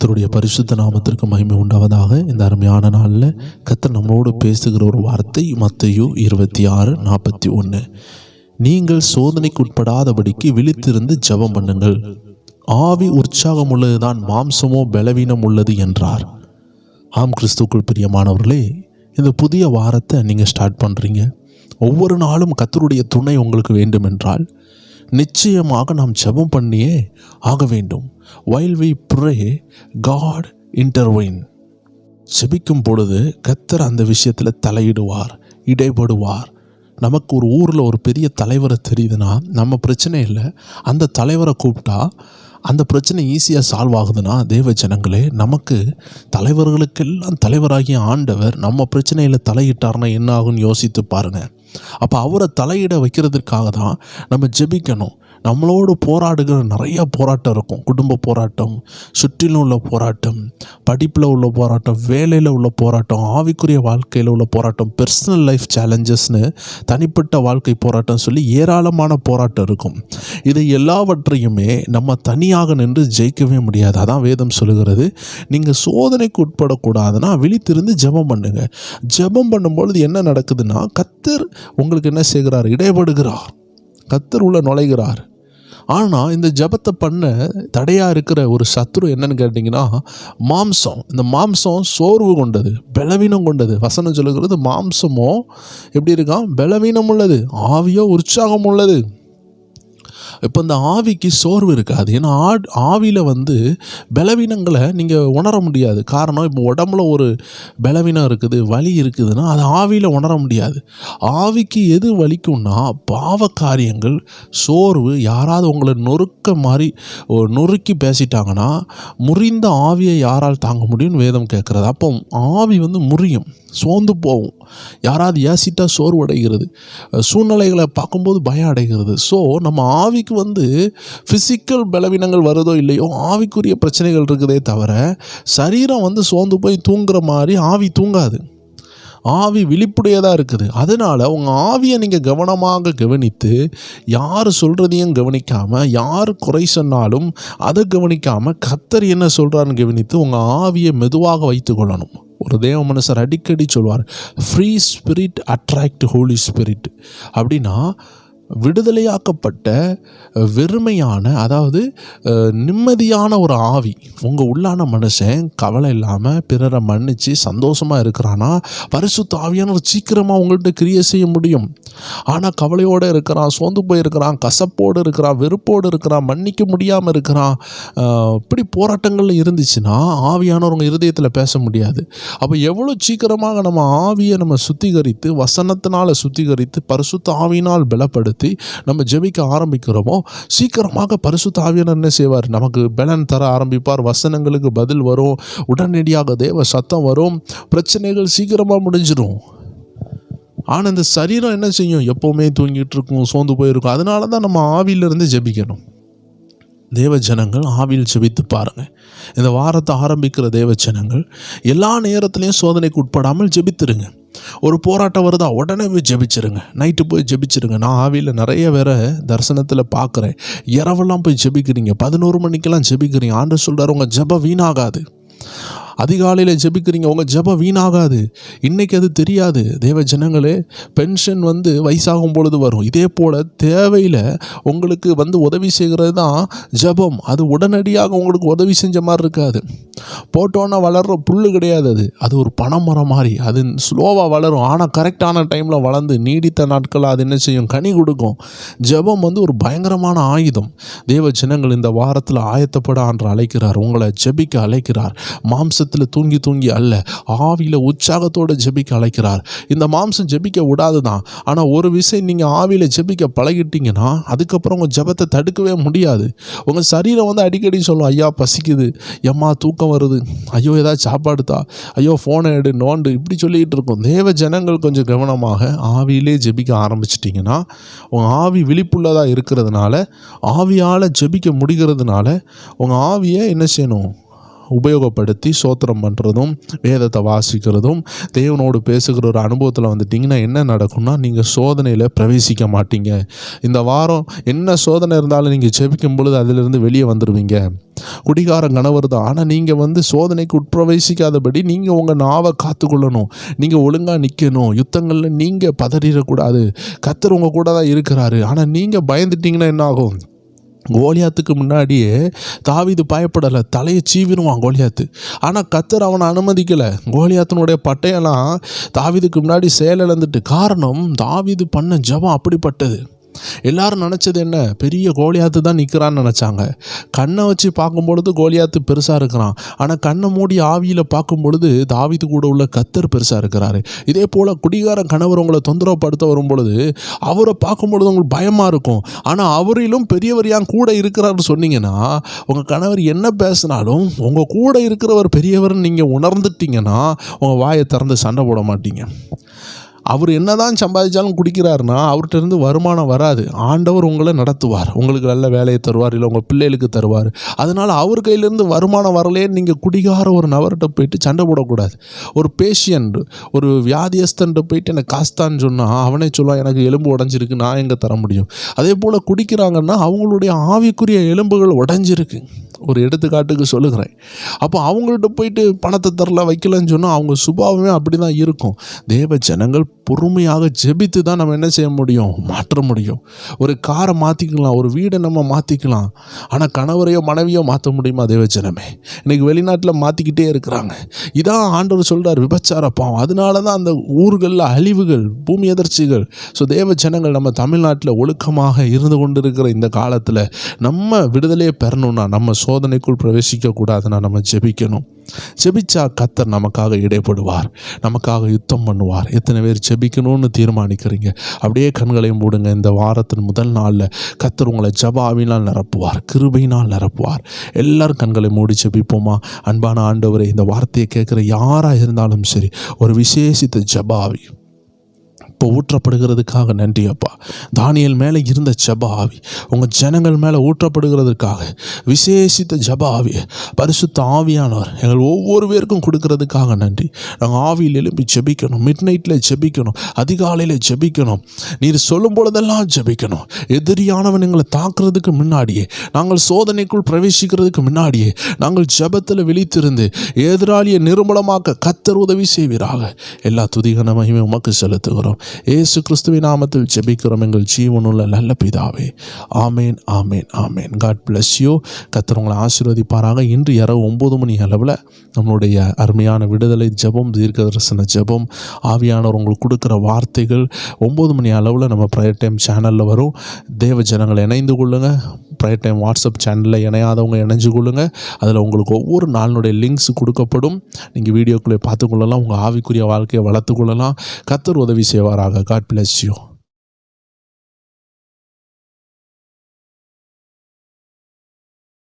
கர்த்தருடைய பரிசுத்த நாமத்திற்கு மகிமை உண்டாவதாக. இந்த அருமையான நாளில் கர்த்தர் நம்மளோடு பேசுகிற ஒரு வார்த்தை மத்தேயு 26:41. நீங்கள் சோதனைக்கு உட்படாதபடிக்கு விழித்திருந்து ஜெபம் பண்ணுங்கள். ஆவி உற்சாகம் உள்ளதுதான், மாம்சமோ பலவீனம் உள்ளது என்றார். ஆம், கிறிஸ்துவுக்குள் பிரியமானவர்களே, இந்த புதிய வாரத்தை நீங்கள் ஸ்டார்ட் பண்ணுறீங்க. ஒவ்வொரு நாளும் கர்த்தருடைய துணை உங்களுக்கு வேண்டும் என்றால் நிச்சயமாக நாம் ஜெபம் பண்ணியே ஆக வேண்டும். While we pray, God intervene. ஜெபிக்கும் பொழுது கர்த்தர் அந்த விஷயத்தில் தலையிடுவார், இடைப்படுவார். நமக்கு ஒரு ஊரில் ஒரு பெரிய தலைவரை தெரியுதுன்னா நம்ம பிரச்சனை இல்லை, அந்த தலைவரை கூப்பிட்டா அந்த பிரச்சனை ஈஸியாக சால்வ் ஆகுதுன்னா, தேவ ஜனங்களே, நமக்கு தலைவர்களுக்கெல்லாம் தலைவராகிய ஆண்டவர் நம்ம பிரச்சனையில் தலையிட்டார்னா என்ன ஆகும்னு யோசித்து பாருங்கள். அப்போ அவரை தலையிட வைக்கிறதுக்காக தான் நம்ம ஜெபிக்கணும். நம்மளோடு போராடுகிற நிறைய போராட்டம் இருக்கும். குடும்ப போராட்டம், சுற்றிலும் உள்ள போராட்டம், படிப்பில் உள்ள போராட்டம், வேலையில் உள்ள போராட்டம், ஆவிக்குரிய வாழ்க்கையில் உள்ள போராட்டம், பர்சனல் லைஃப் சேலஞ்சஸ்னு தனிப்பட்ட வாழ்க்கை போராட்டம் சொல்லி ஏராளமான போராட்டம் இருக்கும். இதை எல்லாவற்றையுமே நம்ம தனியாக நின்று ஜெயிக்கவே முடியாது. அதான் வேதம் சொல்லுகிறது, நீங்கள் சோதனைக்கு உட்படக்கூடாதுன்னா விழித்திருந்து ஜெபம் பண்ணுங்க. ஜெபம் பண்ணும்பொழுது என்ன நடக்குதுன்னா, கர்த்தர் உங்களுக்கு என்ன செய்கிறார்? இடைபடுகிறார். கர்த்தர் உள்ள நுழைகிறார். ஆனால் இந்த ஜெபத்தை பண்ண தடையாக இருக்கிற ஒரு சத்துரு என்னன்னு கேட்டிங்கன்னா, மாம்சம். இந்த மாம்சம் சோர்வு கொண்டது, பலவீனம் கொண்டது. வசனம் சொல்லுகிறது, மாம்சமோ எப்படி இருக்கான்? பலவீனம் உள்ளது, ஆவியோ உற்சாகம் உள்ளது. இப்போ இந்த ஆவிக்கு சோர்வு இருக்காது. ஏன்னா ஆவியில் பலவீனங்களை நீங்கள் உணர முடியாது. காரணம், இப்போ உடம்புல ஒரு பலவீனம் இருக்குது, வலி இருக்குதுன்னா அது ஆவியில் உணர முடியாது. ஆவிக்கு எது வலிக்கும்னா பாவ காரியங்கள், சோர்வு. யாராவது உங்களை நொறுக்கி பேசிட்டாங்கன்னா முறிந்த ஆவியை யாரால் தாங்க முடியும்னு வேதம் கேட்குறது. அப்போ ஆவி முறியும், சோர்ந்து போகும். யாராவது ஏசிட்டா சோர்வு அடைகிறது, சூழ்நிலைகளை பார்க்கும்போது பயம் அடைகிறது. ஸோ நம்ம ஆவிக்கு ஃபிசிக்கல் பலவீனங்கள் வருதோ இல்லையோ, ஆவிக்குரிய பிரச்சனைகள் இருக்குதே தவிர சரீரம் சோர்ந்து போய் தூங்குற மாதிரி ஆவி தூங்காது. ஆவி விழிப்புடையதாக இருக்குது. அதனால் உங்கள் ஆவியை நீங்கள் கவனமாக கவனித்து, யார் சொல்கிறதையும் கவனிக்காமல், யார் குறை சொன்னாலும் அதை கவனிக்காமல், கர்த்தர் என்ன சொல்கிறான்னு கவனித்து உங்கள் ஆவியை மெதுவாக வைத்து கொள்ளணும். ஒரு தேவ மனுஷர் அடிக்கடி சொல்வார், free spirit attract holy spirit. அப்படின்னா விடுதலையாக்கப்பட்ட வெறுமையான, அதாவது நிம்மதியான ஒரு ஆவி. உங்கள் உள்ளான மனுஷன் கவலை இல்லாமல் பிறரை மன்னித்து சந்தோஷமாக இருக்கிறான்னா பரிசுத்த ஆவியானவர் சீக்கிரமாக உங்கள்கிட்ட கிரியை செய்ய முடியும். ஆனால் கவலையோடு இருக்கிறான், சோர்ந்து போயிருக்கிறான், கசப்போடு இருக்கிறான், வெறுப்போடு இருக்கிறான், மன்னிக்க முடியாமல் இருக்கிறான், இப்படி போராட்டங்கள் இருந்துச்சுன்னா ஆவியானவர் உங்கள் இருதயத்தில் பேச முடியாது. அப்போ எவ்வளோ சீக்கிரமாக நம்ம ஆவியை சுத்திகரித்து, வசனத்தினால் சுத்திகரித்து, பரிசுத்த ஆவியினால் பலப்படுத்தி நம்ம ஜெபிக்க ஆரம்பிக்கிறோமோ, சீக்கிரமாக பரிசுத்த ஆவியானவர் என்ன செய்வார்? நமக்கு பலன் தர ஆரம்பிப்பார். வசனங்களுக்கு பதில் வரும், உடனடியாக தேவ சத்தம் வரும், பிரச்சனைகள் சீக்கிரமாக முடிஞ்சிடும். ஆனால் இந்த சரீரம் என்ன செய்யும்? எப்போவுமே தூங்கிட்டு இருக்கும், சோர்ந்து போயிருக்கும். அதனால தான் நம்ம ஆவியிலிருந்து ஜெபிக்கணும். தேவ ஜனங்கள் ஆவியில் ஜெபித்து பாருங்கள். இந்த வாரத்தை ஆரம்பிக்கிற தேவ ஜனங்கள் எல்லா நேரத்துலையும் சோதனைக்கு உட்படாமல் ஜெபித்துருங்க. ஒரு போராட்டம் வருதா, உடனே போய் ஜெபிச்சிருங்க. நைட்டு போய் ஜெபிச்சிருங்க. நான் ஆவியில் நிறைய பேரை தரிசனத்தில் பார்க்குறேன். இரவெல்லாம் போய் ஜெபிக்கிறீங்க, 11 மணிக்கெல்லாம் ஜெபிக்கிறீங்க. ஆண்டவர் சொல்கிறார், உங்கள் ஜெபம் வீணாகாது. அதிகாலையில் ஜெபிக்கிறீங்க, உங்கள் ஜெபம் வீணாகாது. இன்றைக்கி அது தெரியாது. தேவ ஜனங்களே, பென்ஷன் வயசாகும் பொழுது வரும். இதே போல் தேவையில் உங்களுக்கு உதவி செய்கிறது தான் ஜெபம். அது உடனடியாக உங்களுக்கு உதவி செஞ்ச மாதிரி இருக்காது. போட்டோன்னா வளர்கிற புல் கிடையாது. அது ஒரு பனைமரம் மாதிரி. அது ஸ்லோவாக வளரும், ஆனால் கரெக்டான டைமில் வளர்ந்து நீடித்த நாட்களில் அது என்ன செய்யும்? கனி கொடுக்கும். ஜெபம் ஒரு பயங்கரமான ஆயுதம். தேவ ஜனங்கள் இந்த வாரத்தில் ஆயத்தப்பட ஆண்டு அழைக்கிறார், உங்களை ஜெபிக்க அழைக்கிறார். மாம்சத்தில் தூங்கி அல்ல, ஆவியில் உற்சாகத்தோடு ஜெபிக்க அழைக்கிறார். இந்த மாம்சம் ஜெபிக்க விடாது தான். ஆனால் ஒரு விஷயம், நீங்கள் ஆவியில் ஜெபிக்க பழகிட்டீங்கன்னா அதுக்கப்புறம் உங்கள் ஜெபத்தை தடுக்கவே முடியாது. உங்கள் சரீரம் அடிக்கடி சொல்லும், ஐயா பசிக்குது, எம்மா தூக்கம் வருது, ஐயோ ஏதாவது சாப்பாடு தா, ஐயோ ஃபோனை எடு, நோண்டு, இப்படி சொல்லிக்கிட்டு இருக்கும். தேவ ஜனங்கள் கொஞ்சம் கவனமாக ஆவியிலே ஜெபிக்க ஆரம்பிச்சிட்டிங்கன்னா, உங்கள் ஆவி விழிப்புள்ளதாக இருக்கிறதுனால, ஆவியால் ஜெபிக்க முடிகிறதுனால உங்கள் ஆவியை என்ன செய்யணும்? உபயோகப்படுத்தி ஸ்தோத்திரம் பண்ணுறதும் வேதத்தை வாசிக்கிறதும் தேவனோடு பேசுகிற ஒரு அனுபவத்தில் வந்துட்டிங்கன்னா என்ன நடக்கும்னா நீங்கள் சோதனையில் பிரவேசிக்க மாட்டீங்க. இந்த வாரம் என்ன சோதனை இருந்தாலும் நீங்கள் ஜெபிக்கும் பொழுது அதிலிருந்து வெளியே வந்துடுவீங்க. குடிகார கணவர் தான், ஆனால் நீங்கள் சோதனைக்கு உட்பிரவேசிக்காதபடி நீங்கள் உங்கள் நாவை காத்துக்கொள்ளணும். நீங்கள் ஒழுங்காக நிற்கணும். யுத்தங்களில் நீங்கள் பதறிடக்கூடாது. கர்த்தர் உங்கள் கூட தான் இருக்கிறாரு. ஆனால் நீங்கள் பயந்துட்டிங்கன்னா என்ன ஆகும்? கோலியாத்துக்கு முன்னாடியே தாவீது பயப்படலை, தலையை சீவிடுவான் கோலியாத்து. ஆனால் கர்த்தர் அவனை அனுமதிக்கலை. கோலியாத்தினுடைய பட்டையெல்லாம் தாவீதுக்கு முன்னாடி செயலிழந்துட்டு. காரணம், தாவீது பண்ண ஜெபம் அப்படிப்பட்டது. எல்லாரும் நினச்சது என்ன? பெரிய கோலியாத்து தான் நிற்கிறான்னு நினச்சாங்க. கண்ணை வச்சு பார்க்கும் பொழுது கோலியாத்து பெருசாக இருக்கிறான். ஆனால் கண்ணை மூடி ஆவியில் பார்க்கும் பொழுது தாவீது கூட உள்ள கர்த்தர் பெருசாக இருக்கிறாரு. இதே போல் குடிகார கணவர் உங்களை தொந்தரவுப்படுத்த வரும் பொழுது அவரை பார்க்கும் பொழுது உங்களுக்கு பயமாக இருக்கும். ஆனால் அவரிலும் பெரியவர் ஏன் கூட இருக்கிறாருன்னு சொன்னீங்கன்னா, உங்கள் கணவர் என்ன பேசினாலும் உங்கள் கூட இருக்கிறவர் பெரியவர்னு நீங்கள் உணர்ந்துட்டீங்கன்னா உங்கள் வாயை திறந்து சண்டை போட மாட்டீங்க. அவர் என்னதான் சம்பாதிச்சாலும் குடிக்கிறாருன்னா அவர்கிட்ட இருந்து வருமானம் வராது. ஆண்டவர் உங்களை நடத்துவார், உங்களுக்கு நல்ல வேலையை தருவார், இல்லை உங்கள் பிள்ளைகளுக்கு தருவார். அதனால் அவர் கையிலேருந்து வருமானம் வரலேன்னு நீங்கள் குடிகார ஒரு நபர்கிட்ட போயிட்டு சண்டை போடக்கூடாது. ஒரு பேஷண்ட், ஒரு வியாதியஸ்தன்ட்டு போயிட்டு எனக்கு காஸ்தான்னு சொன்னால் அவனே சொல்லுவான், எனக்கு எலும்பு உடஞ்சிருக்கு, நான் எங்கே தர முடியும். அதே போல் குடிக்கிறாங்கன்னா அவங்களுடைய ஆவிக்குரிய எலும்புகள் உடஞ்சிருக்கு. ஒரு எடுத்துக்காட்டுக்கு சொல்லுகிறேன். அப்போ அவங்கள்ட்ட போயிட்டு பணத்தை தரல வைக்கலன்னு சொன்னால் அவங்க சுபாவமே அப்படி தான் இருக்கும். தேவ ஜனங்கள் பொறுமையாக ஜெபித்து தான் நம்ம என்ன செய்ய முடியும்? மாற்ற முடியும். ஒரு காரை மாற்றிக்கலாம், ஒரு வீடை நம்ம மாற்றிக்கலாம். ஆனால் கணவரையோ மனைவியோ மாற்ற முடியுமா? தேவ ஜனமே, இன்றைக்கி வெளிநாட்டில் மாற்றிக்கிட்டே இருக்கிறாங்க. இதான் ஆண்டவர் சொல்கிறார், விபச்சார பாவம். அதனால தான் அந்த ஊர்களில் அழிவுகள், பூமி எதிர்ச்சிகள். ஸோ தேவ ஜனங்கள் நம்ம தமிழ்நாட்டில் ஒழுக்கமாக இருந்து கொண்டு இருக்கிற இந்த காலத்தில் நம்ம விடுதலையை பெறணும்னா, நம்ம சோதனைக்குள் பிரவேசிக்கக்கூடாதுன்னா நம்ம ஜெபிக்கணும். ஜெபிச்சா கர்த்தர் நமக்காக இடைப்படுவார், நமக்காக யுத்தம் பண்ணுவார். எத்தனை பேர் ஜெபிக்கணும்னு தீர்மானிக்கிறீங்க? அப்படியே கண்களை மூடுங்க. இந்த வாரத்தின் முதல் நாளில் கர்த்தர் உங்களை ஜெப ஆவியினால் நிரப்புவார், கிருபையினால் நிரப்புவார். எல்லாரும் கண்களை மூடி ஜெபிப்போமா? அன்பான ஆண்டவரே, இந்த வார்த்தையை கேட்குற யாராக இருந்தாலும் சரி, ஒரு விசேஷித்த ஜெப ஆவி இப்போ ஊற்றப்படுகிறதுக்காக நன்றி அப்பா. தானியேல் மேலே இருந்த ஜெப ஆவி உங்கள் ஜனங்கள் மேலே ஊற்றப்படுகிறதுக்காக விசேஷித்த ஜெப ஆவி பரிசுத்த ஆவியானவர் எங்கள் ஒவ்வொரு பேருக்கும் கொடுக்கறதுக்காக நன்றி. நாங்கள் ஆவியில் எழுப்பி ஜெபிக்கணும், மிட் நைட்டில் ஜெபிக்கணும், அதிகாலையில் ஜெபிக்கணும், நீர் சொல்லும் பொழுதெல்லாம் ஜெபிக்கணும். எதிரியானவன் எங்களை தாக்குறதுக்கு முன்னாடியே, நாங்கள் சோதனைக்குள் பிரவேசிக்கிறதுக்கு முன்னாடியே நாங்கள் ஜெபத்தில் விழித்திருந்து எதிராளியை நிர்மூலமாக்க கர்த்தர் உதவி செய்வீராக. எல்லா துதிகன மகிமை உமக்கு செலுத்துகிறோம். இயேசு கிறிஸ்துவின் நாமத்தில் ஜெபிக்கிறோம் எங்கள் ஜீவனுள்ள நல்ல பிதாவே. ஆமேன், ஆமேன், ஆமேன். God bless you. கர்த்தர் உங்களை ஆசீர்வதிப்பாராக. இன்று இரவு 9 மணி அளவில் நம்மளுடைய அருமையான விடுதலை ஜெபம், தீர்க்க தரிசன ஜெபம், ஆவியானவர் உங்களுக்கு கொடுக்குற வார்த்தைகள் 9 மணி அளவில் நம்ம ப்ரேயர் டைம் சேனலில் வரும். தேவ ஜனங்களை இணைந்து கொள்ளுங்கள். ப்ரேயர் டைம் வாட்ஸ்அப் சேனலில் இணையாதவங்க இணைஞ்சு கொள்ளுங்கள். அதில் உங்களுக்கு ஒவ்வொரு நாளினுடைய லிங்க்ஸ் கொடுக்கப்படும். நீங்கள் வீடியோக்குள்ளே பார்த்துக்கொள்ளலாம், உங்கள் ஆவிக்குரிய வாழ்க்கையை வளர்த்துக்கொள்ளலாம். கர்த்தர் உதவி செய்வாராக. God bless you.